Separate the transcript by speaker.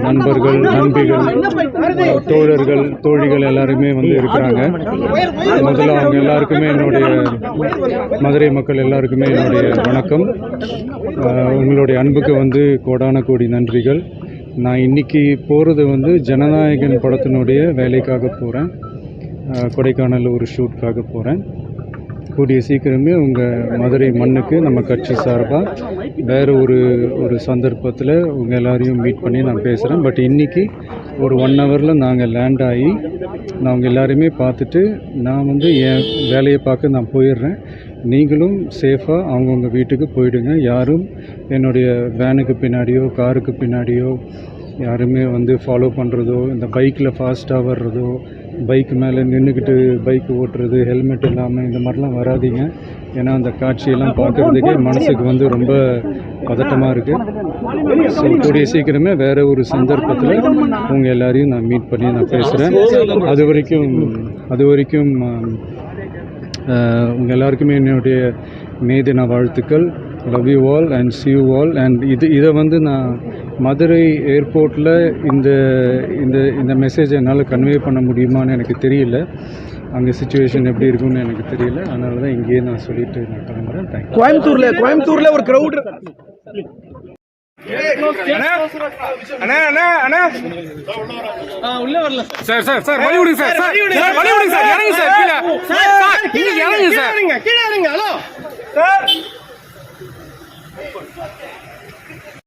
Speaker 1: நண்பர்கள், நண்பிகள், தோழர்கள், தோழிகள் எல்லாருமே வந்து இருக்கிறாங்க. முதல்ல அவங்க எல்லாருக்குமே என்னுடைய மதுரை மக்கள் எல்லாருக்குமே என்னுடைய வணக்கம். உங்களுடைய அன்புக்கு வந்து கோடான கோடி நன்றிகள். நான் இன்னைக்கு போகிறது வந்து ஜனநாயகன் படத்தினுடைய வேலைக்காக போகிறேன். கொடைக்கானல் ஒரு ஷூட்காக போகிறேன். கூடிய சீக்கிரமே உங்கள் மதுரை மண்ணுக்கு நம்ம கட்சி சார்பாக வேறு ஒரு சந்தர்ப்பத்தில் உங்கள் எல்லாரையும் மீட் பண்ணி நான் பேசுகிறேன். பட் இன்றைக்கி ஒரு 1 ஹவரில் நாங்கள் லேண்ட் ஆகி நான் உங்கள் எல்லாரையுமே பார்த்துட்டு நான் வந்து என் வேலையை பார்க்க நான் போயிடுறேன். நீங்களும் சேஃபாக அவங்கவுங்க வீட்டுக்கு போயிடுங்க. யாரும் என்னுடைய வேனுக்கு பின்னாடியோ காருக்கு பின்னாடியோ யாருமே வந்து ஃபாலோ பண்ணுறதோ, இந்த பைக்கில் ஃபாஸ்ட்டாக வர்றதோ, பைக்கு மேலே நின்றுக்கிட்டு பைக் ஓட்டுறது, ஹெல்மெட் இல்லாமல் இந்த மாதிரிலாம் வராதிங்க. ஏன்னா அந்த காட்சியெல்லாம் பார்க்குறதுக்கே மனசுக்கு வந்து ரொம்ப பதட்டமாக இருக்குது. ஸோ கூடிய சீக்கிரமே வேறு ஒரு சந்தர்ப்பத்தில் உங்கள் எல்லாரையும் நான் மீட் பண்ணி நான் பேசுகிறேன். அது வரைக்கும் உங்கள் எல்லாருக்குமே என்னுடைய மே தின வாழ்த்துக்கள். Love you all and see you all. And இதை வந்து நான் மதுரை ஏர்போர்ட்டில் இந்த மெசேஜை என்னால் கன்வே பண்ண முடியுமான்னு எனக்கு தெரியல. அங்கே சுச்சுவேஷன் எப்படி இருக்குன்னு எனக்கு தெரியல. அதனால தான் இங்கேயே நான் சொல்லிட்டு நான் கிளம்புறேன். தேங்க்யூ.
Speaker 2: கோயம்புத்தூர்ல ஒரு க்ரௌட் உள்ள வரல சார். வழி விடுங்க சார். இறங்குங்க சார். கீழே இறங்குங்க சார். Hello sir.